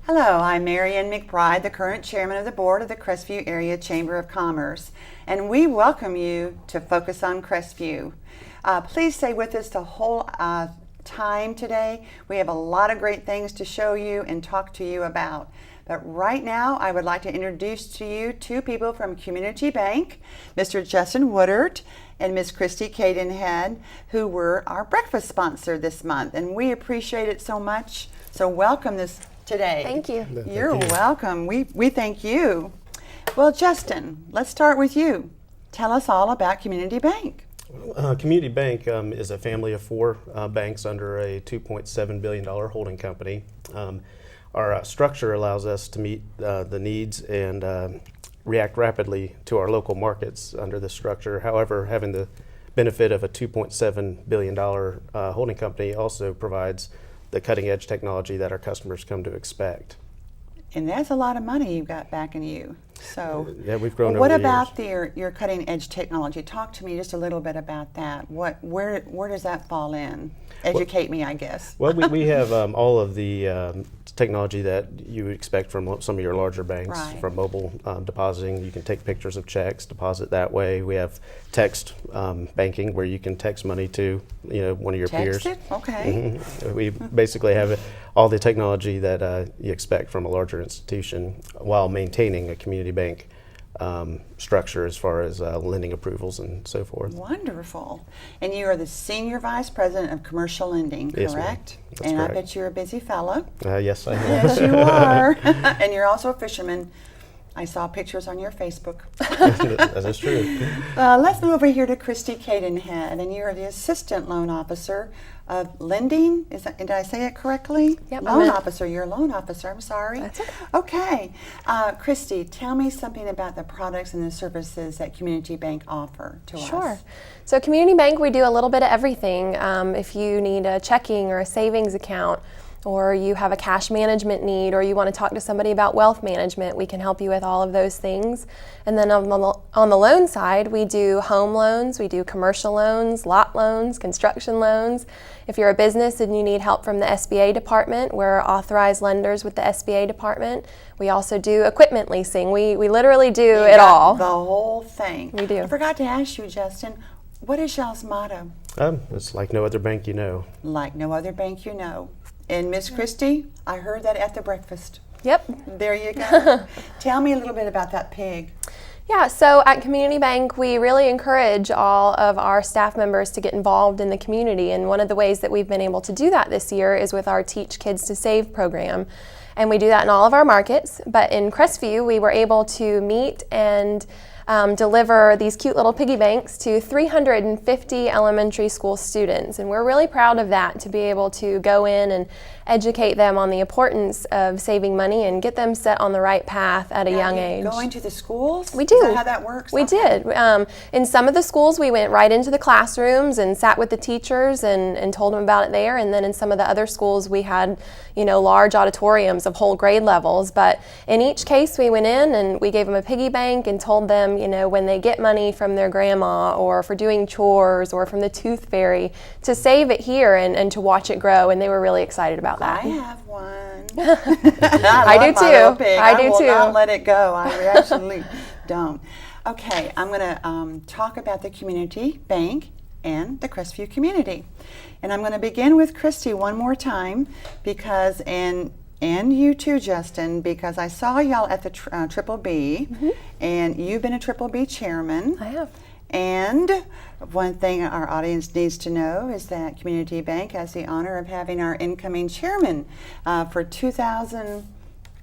Hello, I'm Marianne McBride, the current chairman of the board of the Crestview Area Chamber of Commerce, and we welcome you to Focus on Crestview. Please stay with us the whole time today. We have a lot of great things to show you and talk to you about. But right now, I would like to introduce to you two people from Community Bank, Mr. Justin Woodard and Miss Christy Cadenhead, who were our breakfast sponsor this month, and we appreciate it so much. So welcome this today. Thank you. You're welcome. We thank you. Well, Justin, let's start with you. Tell us all about Community Bank. Community Bank is a family of four banks under a $2.7 billion holding company. Our structure allows us to meet the needs and react rapidly to our local markets under this structure. However, having the benefit of a $2.7 billion holding company also provides the cutting edge technology that our customers come to expect. And that's a lot of money you've got backing you. So yeah, we've grown what over the about years. your cutting edge technology? Talk to me just a little bit about that. Where does that fall in? Educate me, I guess. Well, we have all of the technology that you would expect from some of your larger banks, Right. from mobile depositing. You can take pictures of checks, deposit that way. We have text banking where you can text money to one of your Text peers. it? Okay. We basically have all the technology that you expect from a larger institution while maintaining a community bank structure as far as lending approvals and so forth. Wonderful. And you are the Senior Vice President of Commercial Lending, Yes, ma'am. correct? That's and correct. I bet you're a busy fellow. Yes, I am. Yes, you are. And you're also a fisherman. I saw pictures on your Facebook. That is true. Let's move over here to Christy Cadenhead, and you're the Assistant Loan Officer of Lending. Did I say it correctly? Yep. Loan Officer. You're a loan officer. I'm sorry. That's okay. Okay. Christy, tell me something about the products and the services that Community Bank offer to us. Sure. So Community Bank, we do a little bit of everything. If you need a checking or a savings account, or you have a cash management need, or you want to talk to somebody about wealth management, we can help you with all of those things. And then on the loan side, we do home loans, we do commercial loans, lot loans, construction loans. If you're a business and you need help from the SBA department, we're authorized lenders with the SBA department. We also do equipment leasing. We literally do it all. The whole thing. We do. I forgot to ask you, Justin, what is y'all's motto? It's like no other bank you know. Like no other bank you know. And Miss Christy, I heard that at the breakfast. Yep. There you go. Tell me a little bit about that pig. Yeah, so at Community Bank, we really encourage all of our staff members to get involved in the community. And one of the ways that we've been able to do that this year is with our Teach Kids to Save program. And we do that in all of our markets. But in Crestview, we were able to meet and deliver these cute little piggy banks to 350 elementary school students. And we're really proud of that, to be able to go in and educate them on the importance of saving money and get them set on the right path at a young age. Going to the schools? We do. Is that how that works? We did. In some of the schools, we went right into the classrooms and sat with the teachers and told them about it there. And then in some of the other schools, we had, large auditoriums of whole grade levels. But in each case, we went in and we gave them a piggy bank and told them, when they get money from their grandma or for doing chores or from the tooth fairy, to save it here and to watch it grow. And they were really excited about that. I have one. I do love my little pig. I do will too. not let it go. I actually don't. Okay, I'm going to talk about the Community Bank and the Crestview community. And I'm going to begin with Christy one more time because, and you too, Justin, because I saw y'all at the Triple B, and you've been a Triple B chairman. I have. And one thing our audience needs to know is that Community Bank has the honor of having our incoming chairman for 2017.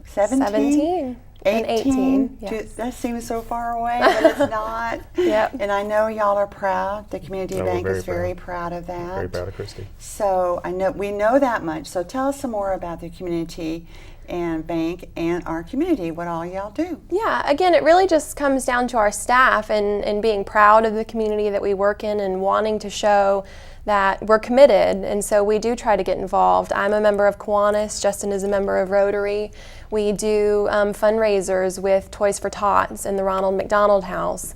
17 and 18. Yes. That seems so far away, but it's not. Yep. And I know y'all are proud. The Community No, Bank we're is very proud of that. Very proud of Christy. So we know that much. So tell us some more about the Community and Bank and our community, what all y'all do. Yeah, again, it really just comes down to our staff and being proud of the community that we work in and wanting to show that we're committed, and so we do try to get involved. I'm a member of Kiwanis, Justin is a member of Rotary. We do fundraisers with Toys for Tots and the Ronald McDonald House.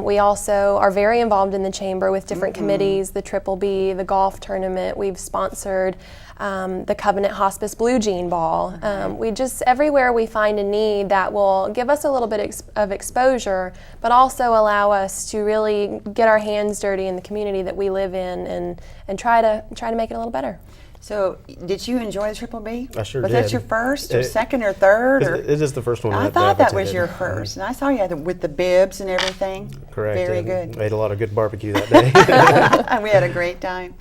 We also are very involved in the chamber with different committees, the Triple B, the golf tournament. We've sponsored the Covenant Hospice Blue Jean Ball. We just, everywhere we find a need that will give us a little bit of exposure, but also allow us to really get our hands dirty in the community that we live in and try to make it a little better. So, did you enjoy the Triple B? I sure was did. Was that your first or second or third? It is the first one. I thought that was your first. And I saw you had with the bibs and everything. Correct. Very and good. We ate a lot of good barbecue that day. We had a great time.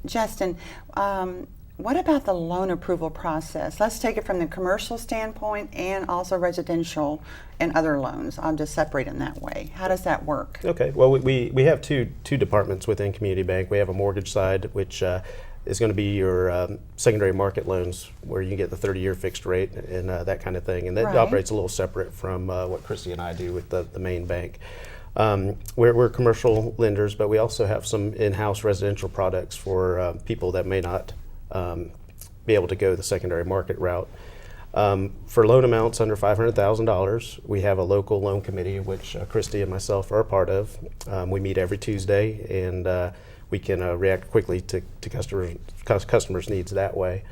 Justin, what about the loan approval process? Let's take it from the commercial standpoint and also residential and other loans. I'll just separate them that way. How does that work? Okay. Well, we have two departments within Community Bank. We have a mortgage side, which is going to be your secondary market loans, where you can get the 30-year fixed rate and that kind of thing. And that operates a little separate from what Christy and I do with the main bank. We're commercial lenders, but we also have some in-house residential products for people that may not be able to go the secondary market route. For loan amounts under $500,000, we have a local loan committee, which Christy and myself are a part of. We meet every Tuesday, and we can react quickly to customers' needs that way.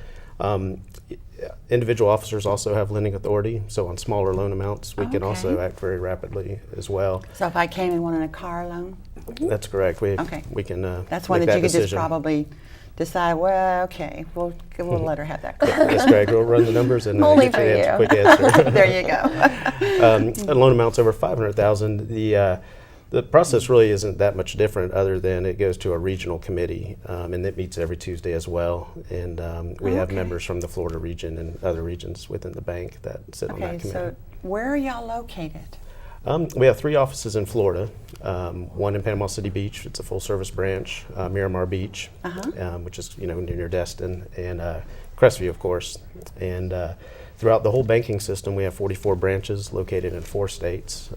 Individual officers also have lending authority, so on smaller loan amounts, we can also act very rapidly as well. So if I came and wanted a car loan? That's correct. We can That's one make that you could decision. just probably decide, well, okay, we'll let her have that car. That's correct. We'll run the numbers and Only get for you you. a quick answer. There you go. Loan amounts over $500,000, the process really isn't that much different, other than it goes to a regional committee, and it meets every Tuesday as well. And we have members from the Florida region and other regions within the bank that sit on that committee. So where are y'all located? We have 3 offices in Florida, one in Panama City Beach. It's a full-service branch, Miramar Beach, which is near Destin, and Crestview, of course. And throughout the whole banking system, we have 44 branches located in 4 states: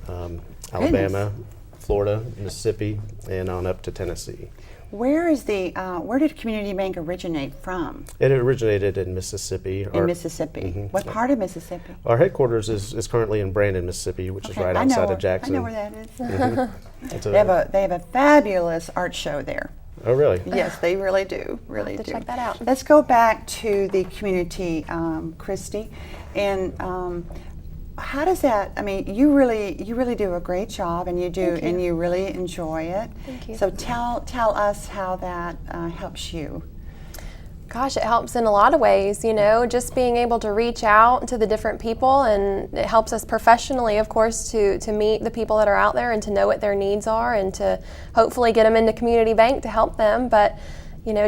Alabama, Florida, Mississippi, and on up to Tennessee. Where did Community Bank originate from? It originated in Mississippi. Mississippi. What part of Mississippi? Our headquarters is currently in Brandon, Mississippi, which is right outside of Jackson. I know where that is. They have a fabulous art show there. Oh, really? Yes, they really do. Really have to do. check that out. Let's go back to the community, Christy, and how does that? I mean, you really do a great job, and you really enjoy it. Thank you. So tell us how that helps you. Gosh, it helps in a lot of ways, just being able to reach out to the different people, and it helps us professionally, of course, to meet the people that are out there and to know what their needs are and to hopefully get them into Community Bank to help them. But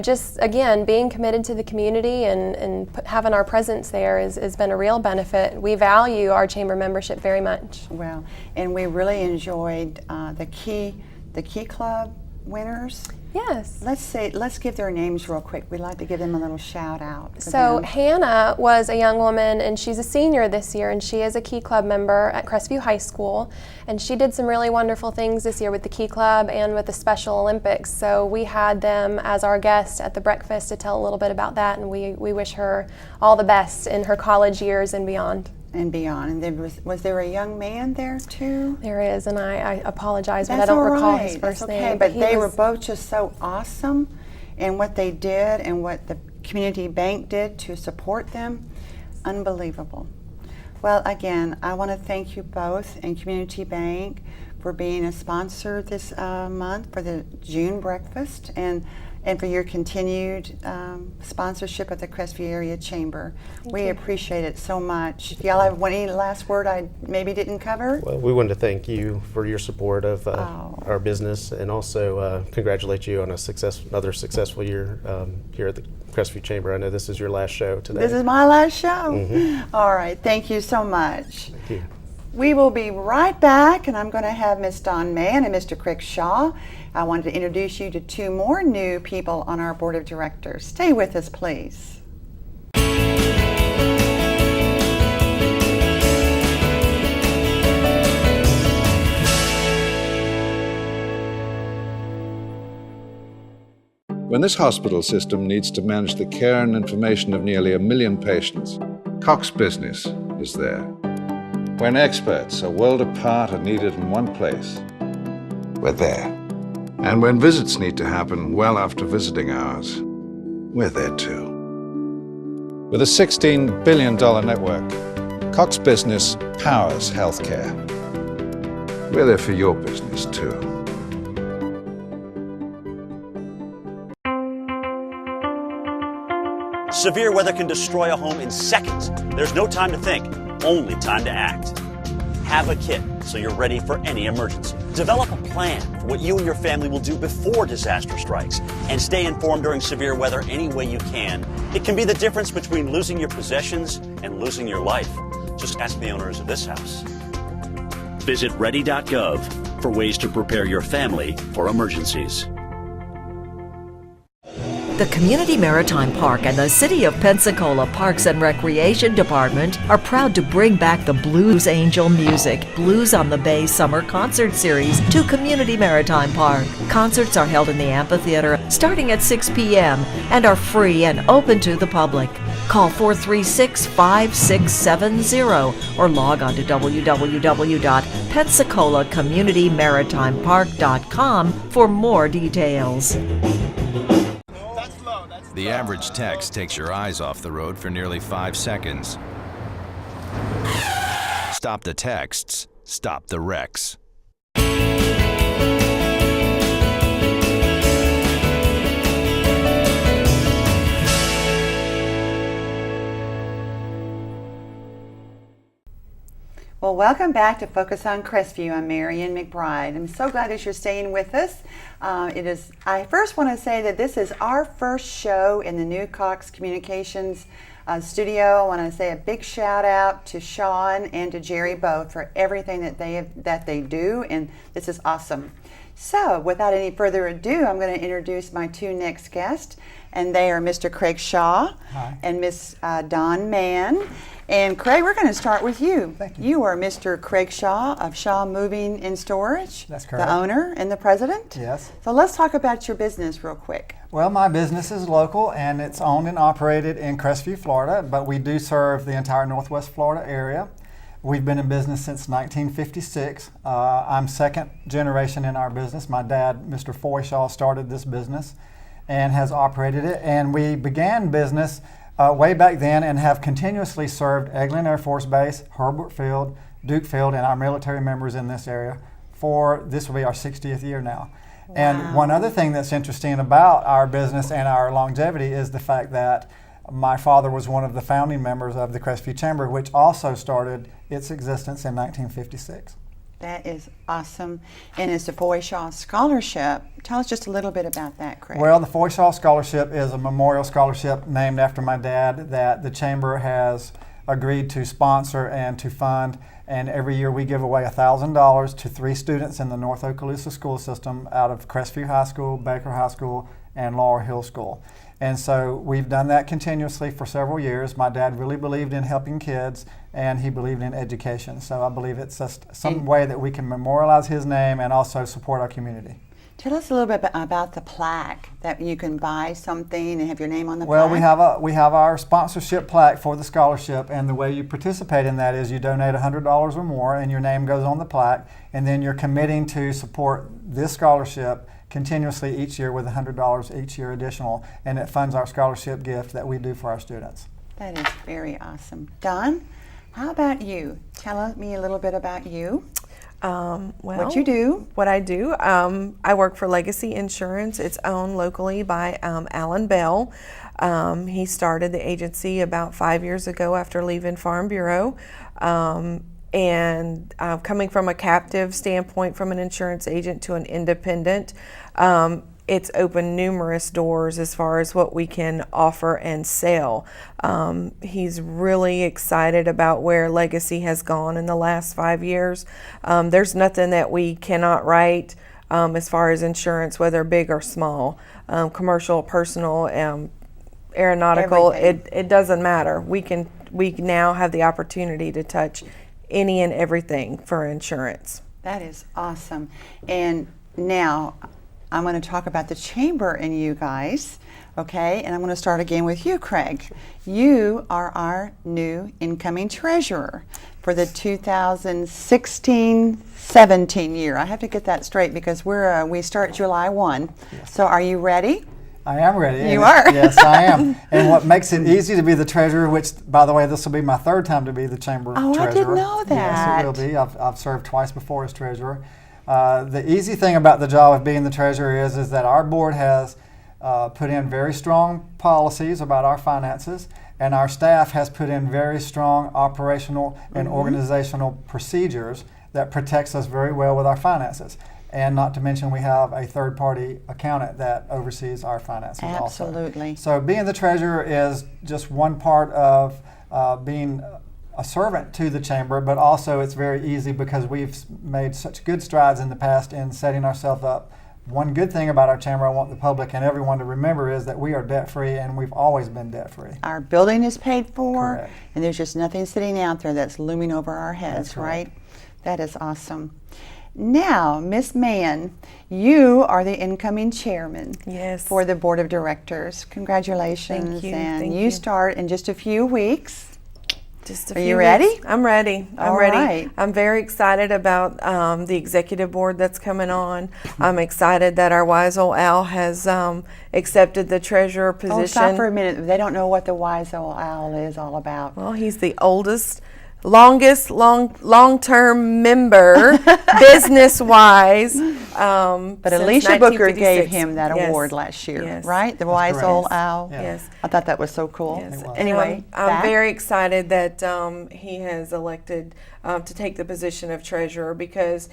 just again, being committed to the community and having our presence there has been a real benefit. We value our chamber membership very much. Well, and we really enjoyed the Key Club winners. Yes. Let's give their names real quick. We'd like to give them a little shout out. So Hannah was a young woman, and she's a senior this year, and she is a Key Club member at Crestview High School, and she did some really wonderful things this year with the Key Club and with the Special Olympics. So we had them as our guest at the breakfast to tell a little bit about that, and we wish her all the best in her college years and beyond. And was there a young man there too? There is, and I apologize, but That's I don't all recall right. his first That's okay. name. But they were both just so awesome, and what they did and what the Community Bank did to support them, unbelievable. Well, again, I want to thank you both and Community Bank for being a sponsor this month for the June breakfast, and for your continued sponsorship of the Crestview Area Chamber. We appreciate it so much. Do y'all have any last word I maybe didn't cover? Well, we wanted to thank you for your support of our business, and also congratulate you on another successful year here at the Crestview Chamber. I know this is your last show today. This is my last show? All right, thank you so much. Thank you. We will be right back, and I'm going to have Ms. Dawn Mann and Mr. Crick Shaw. I wanted to introduce you to 2 more new people on our board of directors. Stay with us, please. When this hospital system needs to manage the care and information of nearly 1 million patients, Cox Business is there. When experts a world apart are needed in one place, we're there. And when visits need to happen well after visiting hours, we're there too. With a $16 billion network, Cox Business powers healthcare. We're there for your business too. Severe weather can destroy a home in seconds. There's no time to think, only time to act. Have a kit so you're ready for any emergency. Develop a plan for what you and your family will do before disaster strikes, and stay informed during severe weather any way you can. It can be the difference between losing your possessions and losing your life. Just ask the owners of this house. Visit ready.gov for ways to prepare your family for emergencies. The Community Maritime Park and the City of Pensacola Parks and Recreation Department are proud to bring back the Blues Angel Music Blues on the Bay Summer Concert Series to Community Maritime Park. Concerts are held in the amphitheater starting at 6 p.m. and are free and open to the public. Call 436-5670 or log on to www.PensacolaCommunityMaritimePark.com for more details. The average text takes your eyes off the road for nearly 5 seconds. Stop the texts, stop the wrecks. Well, welcome back to Focus on Crestview. I'm Marian McBride. I'm so glad that you're staying with us. I first want to say that this is our first show in the new Cox Communications studio. I want to say a big shout out to Sean and to Jerry both for everything that they do, and this is awesome. So, without any further ado, I'm going to introduce my two next guests, and they are Mr. Craig Shaw. Hi. And Miss Dawn Mann. And Craig, we're going to start with you. Thank you. You are Mr. Craig Shaw of Shaw Moving and Storage. That's correct. The owner and the president. Yes. So let's talk about your business real quick. Well, my business is local and it's owned and operated in Crestview, Florida, but we do serve the entire Northwest Florida area. We've been in business since 1956. I'm second generation in our business. My dad, Mr. Foy Shaw, started this business and has operated it. And we began business way back then and have continuously served Eglin Air Force Base, Herbert Field, Duke Field, and our military members in this area for this will be our 60th year now. Wow. And one other thing that's interesting about our business and our longevity is the fact that my father was one of the founding members of the Crestview Chamber, which also started its existence in 1956. That is awesome. And it's the Foy Shaw Scholarship. Tell us just a little bit about that, Craig. Well, the Foy Shaw Scholarship is a memorial scholarship named after my dad that the Chamber has agreed to sponsor and to fund. And every year we give away $1,000 to 3 students in the North Okaloosa school system out of Crestview High School, Baker High School, and Laurel Hill School. And so we've done that continuously for several years. My dad really believed in helping kids, and he believed in education. So I believe it's just some way that we can memorialize his name and also support our community. Tell us a little bit about the plaque, that you can buy something and have your name on the Well, plaque. we have our sponsorship plaque for the scholarship, and the way you participate in that is you donate $100 or more, and your name goes on the plaque, and then you're committing to support this scholarship continuously each year with $100 each year additional, and it funds our scholarship gift that we do for our students. That is very awesome. Don, how about you? Tell me a little bit about you. What you do. What I do, I work for Legacy Insurance. It's owned locally by Alan Bell. He started the agency about 5 years ago after leaving Farm Bureau. And coming from a captive standpoint from an insurance agent to an independent, it's opened numerous doors as far as what we can offer and sell. He's really excited about where Legacy has gone in the last 5 years. There's nothing that we cannot write as far as insurance, whether big or small, commercial, personal, aeronautical. It doesn't matter. We now have the opportunity to touch any and everything for insurance. That is awesome. And now I'm going to talk about the Chamber and you guys, okay? And I'm going to start again with you, Craig. You are our new incoming treasurer for the 2016-17 year. I have to get that straight because we start July 1. Yes. So are you ready? I am ready. You are? Yes, I am. And what makes it easy to be the treasurer, which, by the way, this will be my third time to be the chamber treasurer. I didn't know that. Yes, it will be. I've served twice before as treasurer. The easy thing about the job of being the treasurer is that our board has put in very strong policies about our finances, and our staff has put in very strong operational and organizational procedures that protects us very well with our finances. And not to mention, we have a third-party accountant that oversees our finances also. Absolutely. So being the treasurer is just one part of being a servant to the chamber, but also it's very easy because we've made such good strides in the past in setting ourselves up. One good thing about our chamber I want the public and everyone to remember is that we are debt-free, and we've always been debt-free. Our building is paid for, Correct. and there's just nothing sitting out there that's looming over our heads, That's right? correct. That is awesome. Now, Miss Mann, you are the incoming chairman Yes. for the board of directors. Congratulations. Thank you, And thank you you. start in just a few weeks. Just a Are few you ready? weeks. I'm ready. I'm All ready. right. I'm very excited about the executive board that's coming on. I'm excited that our wise old Al has accepted the treasurer position. Oh, stop for a minute. They don't know what the wise old owl is all about. Well, he's the oldest, longest, long-term member, business-wise. But since Alicia Booker 1956. gave him that Yes. award last year, Yes. right? The wise correct. old Yes. owl. Yeah. Yes. I thought that was so cool. Yes. And Anyway, I'm back. very excited that he has elected to take the position of treasurer because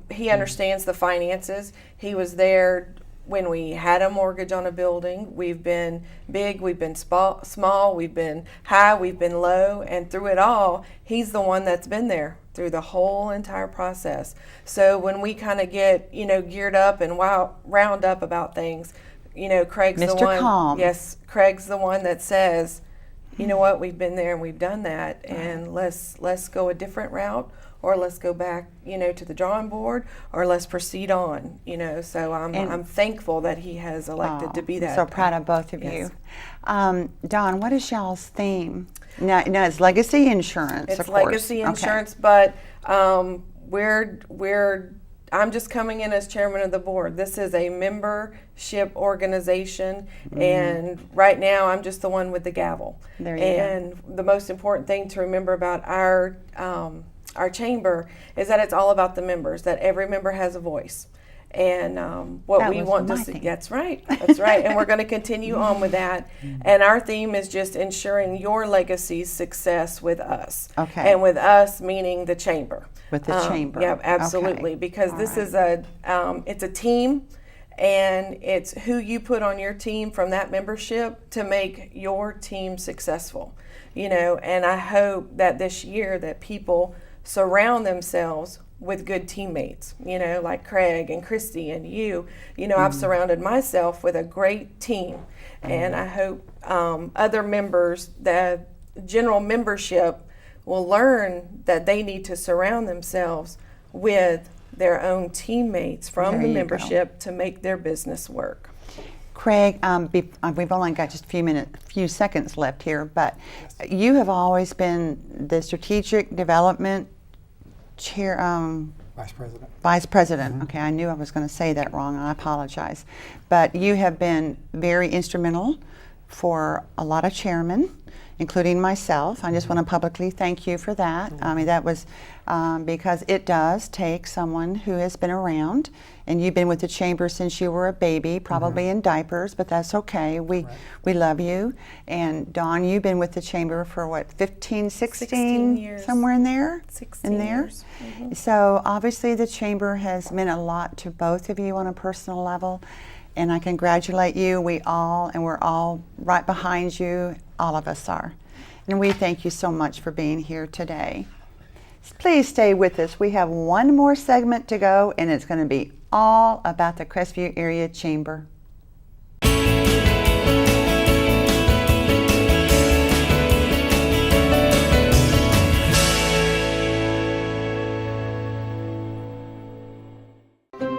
he understands the finances. He was there when we had a mortgage on a building. We've been big, we've been small, we've been high, we've been low, and through it all, he's the one that's been there through the whole entire process. So when we kind of get, geared up and round up about things, Craig's the Mr. one. Calm. Yes, Craig's the one that says, you know what, we've been there and we've done that, and let's go a different route, or let's go back, to the drawing board, or let's proceed on, So I'm thankful that he has elected to be I'm that. so proud of both of Yes. you. Dawn, what is y'all's theme? Now it's legacy insurance, It's of course. legacy Okay. insurance, but I'm just coming in as chairman of the board. This is a membership organization, and right now I'm just the one with the gavel. There you and the most important thing to remember about our chamber is that it's all about the members, that every member has a voice. And what That we was want to my see, thing. that's right, and we're going to continue on with that. And our theme is just ensuring your legacy's success with us. Okay. And with us meaning the chamber. With the chamber. Yeah, absolutely, Okay. because All this right. is it's a team, and it's who you put on your team from that membership to make your team successful. And I hope that this year that people surround themselves with good teammates, like Craig and Christy and you. I've surrounded myself with a great team, and I hope other members, the general membership, will learn that they need to surround themselves with their own teammates from There the you go. membership to make their business work. Craig, we've only got just a few seconds left here, but you have always been the strategic development chair, Vice President. Vice President. Okay, I knew I was going to say that wrong. I apologize. But you have been very instrumental for a lot of chairmen, including myself. I just want to publicly thank you for that. I mean, that was because it does take someone who has been around, and you've been with the chamber since you were a baby, probably in diapers, but that's okay. We love you. And Dawn, you've been with the chamber for what, 15, 16 years. somewhere in there? 16 in there? years. So obviously the chamber has meant a lot to both of you on a personal level, and I congratulate you. We're all right behind you. All of us are. And we thank you so much for being here today. Please stay with us. We have one more segment to go, and it's going to be all about the Crestview Area Chamber.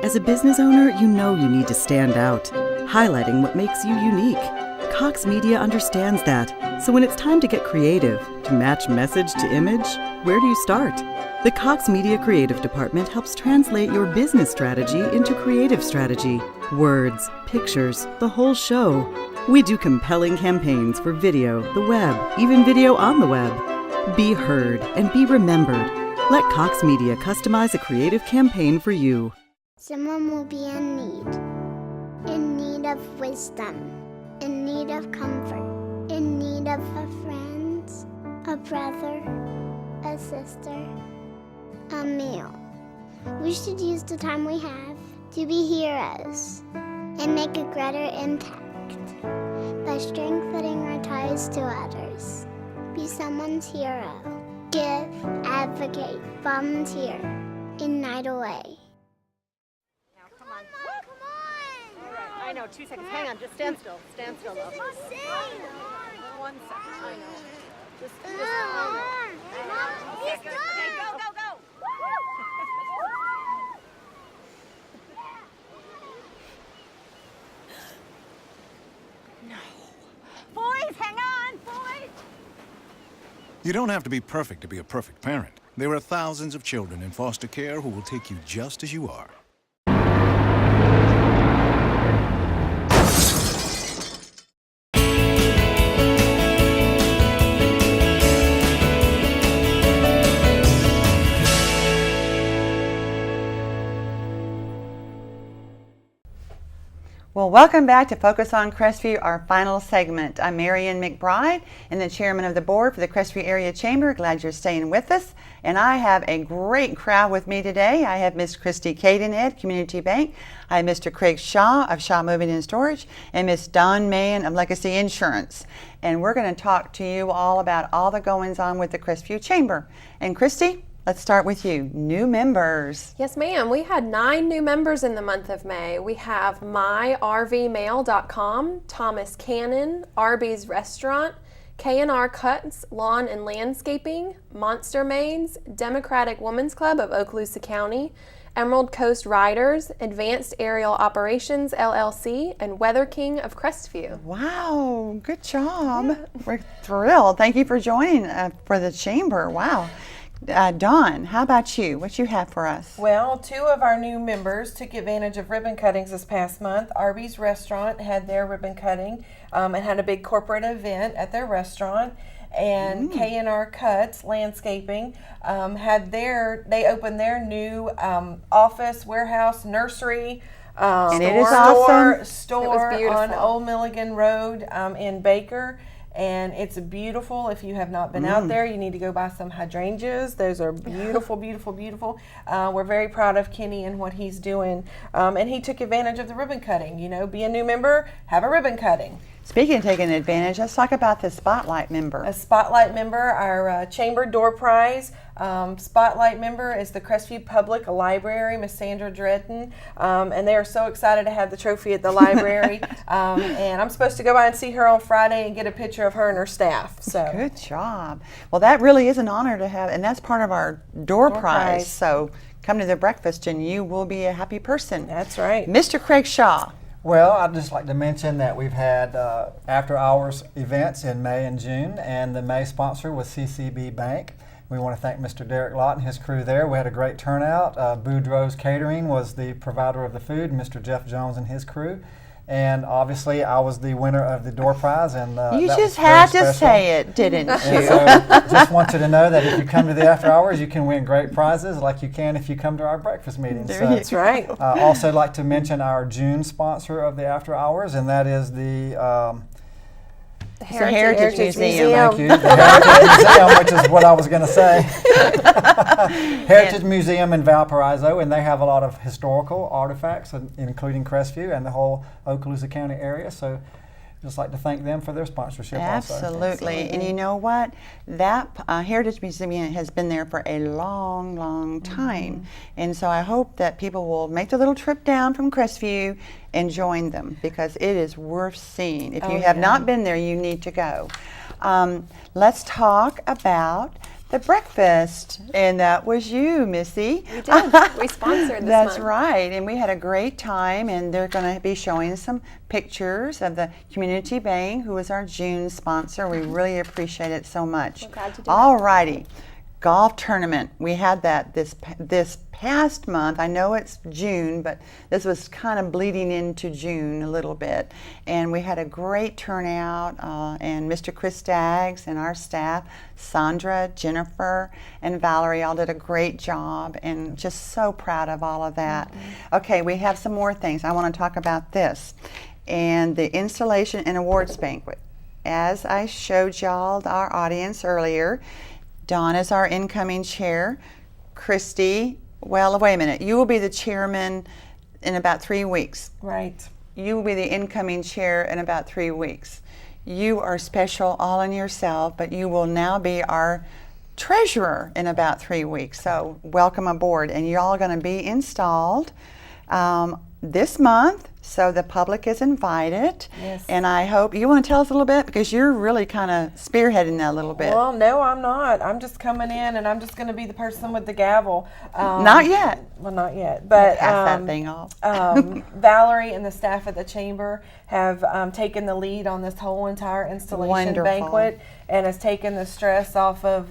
As a business owner, you know you need to stand out, highlighting what makes you unique. Cox Media understands that, so when it's time to get creative, to match message to image, where do you start? The Cox Media Creative Department helps translate your business strategy into creative strategy. Words, pictures, the whole show. We do compelling campaigns for video, the web, even video on the web. Be heard and be remembered. Let Cox Media customize a creative campaign for you. Someone will be in need of wisdom, in need of comfort, in need of a friend, a brother, a sister, a meal. We should use the time we have to be heroes and make a greater impact by strengthening our ties to others. Be someone's hero. Give, advocate, volunteer, ignite away. Now, come on. All right, I know, 2 seconds. Hang on, just stand still. Stand still, love. 1 second, I know. Just I know. Okay, go, go, go. No. Boys, hang on, boys. You don't have to be perfect to be a perfect parent. There are thousands of children in foster care who will take you just as you are. Well, welcome back to Focus on Crestview, our final segment. I'm Marion McBride and the chairman of the board for the Crestview Area Chamber. Glad you're staying with us. And I have a great crowd with me today. I have Miss Christy Cadenhead, Community Bank. I have Mr. Craig Shaw of Shaw Moving and Storage and Miss Dawn Mann of Legacy Insurance. And we're going to talk to you all about all the goings on with the Crestview Chamber. And Christy, let's start with you. New members. Yes, ma'am. We had 9 new members in the month of May. We have myrvmail.com, Thomas Cannon, Arby's Restaurant, K&R Cuts, Lawn and Landscaping, Monster Maids, Democratic Women's Club of Okaloosa County, Emerald Coast Riders, Advanced Aerial Operations LLC, and Weather King of Crestview. Wow, good job. Yeah. We're thrilled. Thank you for joining for the chamber. Wow. Dawn, how about you? What you have for us? Well, 2 of our new members took advantage of ribbon cuttings this past month. Arby's Restaurant had their ribbon cutting and had a big corporate event at their restaurant. And K&R Cuts Landscaping they opened their new office, warehouse, nursery, and it is awesome. store on Old Milligan Road in Baker. And it's beautiful. If you have not been out there, you need to go buy some hydrangeas. Those are beautiful, beautiful, beautiful. We're very proud of Kenny and what he's doing. And he took advantage of the ribbon cutting. You know, be a new member, have a ribbon cutting. Speaking of taking advantage, let's talk about the Spotlight member. A Spotlight member, our Chamber Door Prize. Spotlight member is the Crestview Public Library, Miss Sandra Dredden, and they are so excited to have the trophy at the library. And I'm supposed to go by and see her on Friday and get a picture of her and her staff. So good job. Well, that really is an honor to have, and that's part of our door prize. So come to the breakfast and you will be a happy person. That's right. Mr. Craig Shaw. Well, I'd just like to mention that we've had after-hours events in May and June, and the May sponsor was CCB Bank. We want to thank Mr. Derek Lott and his crew there. We had a great turnout. Boudreaux's Catering was the provider of the food, Mr. Jeff Jones and his crew. And obviously, I was the winner of the door prize. And you just had to say it, didn't you? And so just want you to know that if you come to the after hours, you can win great prizes like you can if you come to our breakfast meetings. So, that's right. Also like to mention our June sponsor of the after hours, and that is the Heritage Museum. Thank you. The Heritage Museum, which is what I was going to say. Heritage Museum in Valparaiso, and they have a lot of historical artifacts, including Crestview and the whole Okaloosa County area. So just like to thank them for their sponsorship. Absolutely. And you know what? That Heritage Museum has been there for a long, long time. And so I hope that people will make the little trip down from Crestview and join them, because it is worth seeing. If you have not been there, you need to go. Let's talk about the breakfast, and that was you, Missy. We did. We sponsored this That's month. right, and we had a great time, and they're going to be showing some pictures of the Community Bank, who is our June sponsor. We really appreciate it so much. We're glad to do All righty. golf tournament. We had that this past month. I know it's June, but this was kind of bleeding into June a little bit. And we had a great turnout, and Mr. Chris Staggs and our staff, Sandra, Jennifer, and Valerie all did a great job, and just so proud of all of that. Okay, we have some more things. I want to talk about this. And the installation and awards banquet. As I showed y'all, our audience earlier, Dawn is our incoming chair. Christy, well, wait a minute. You will be the chairman in about 3 weeks. Right. You will be the incoming chair in about 3 weeks. You are special all in yourself, but you will now be our treasurer in about 3 weeks. So welcome aboard. And you're all going to be installed this month, so the public is invited. Yes. And I hope you want to tell us a little bit, because you're really kind of spearheading that a little bit. Well, no, I'm not. I'm just coming in, and I'm just going to be the person with the gavel. Not yet. Well, not yet. But pass that thing off. Valerie and the staff at the chamber have taken the lead on this whole entire installation Wonderful. banquet, and has taken the stress off of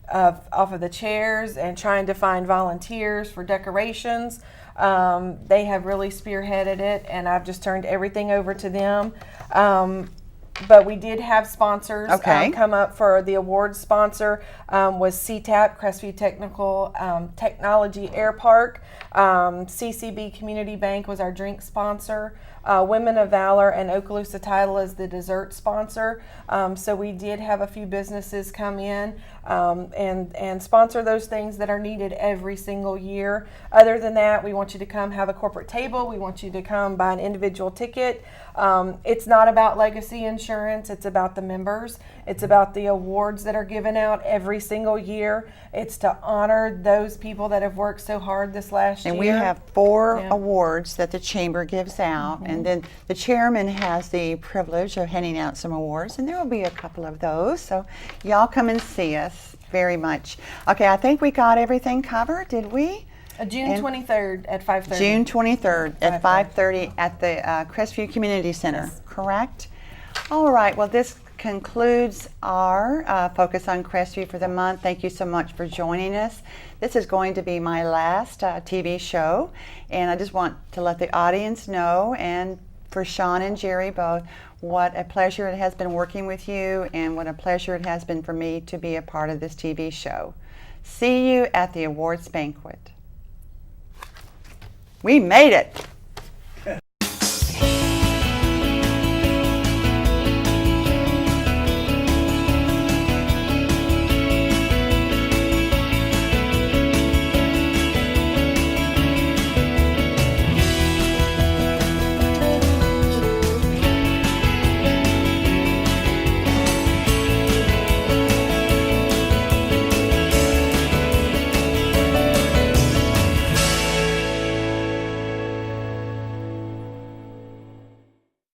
the chairs and trying to find volunteers for decorations. They have really spearheaded it, and I've just turned everything over to them. But we did have sponsors come up. For the awards sponsor was CTAP, Crestview Technology Air Park. CCB Community Bank was our drink sponsor. Women of Valor and Okaloosa Title is the dessert sponsor. So we did have a few businesses come in and sponsor those things that are needed every single year. Other than that, we want you to come have a corporate table. We want you to come buy an individual ticket. It's not about legacy insurance. It's about the members. It's about the awards that are given out every single year. It's to honor those people that have worked so hard this last year. And we have 4 awards that the chamber gives out, and then the chairman has the privilege of handing out some awards, and there will be a couple of those. So y'all come and see us very much. Okay, I think we got everything covered, did we? June 23rd at 5:30. June 23rd at 5:30 at the Crestview Community Center, correct? All right, well, this concludes our Focus on Crestview for the month. Thank you so much for joining us. This is going to be my last TV show, and I just want to let the audience know, and for Sean and Jerry both, what a pleasure it has been working with you, and what a pleasure it has been for me to be a part of this TV show. See you at the awards banquet. We made it.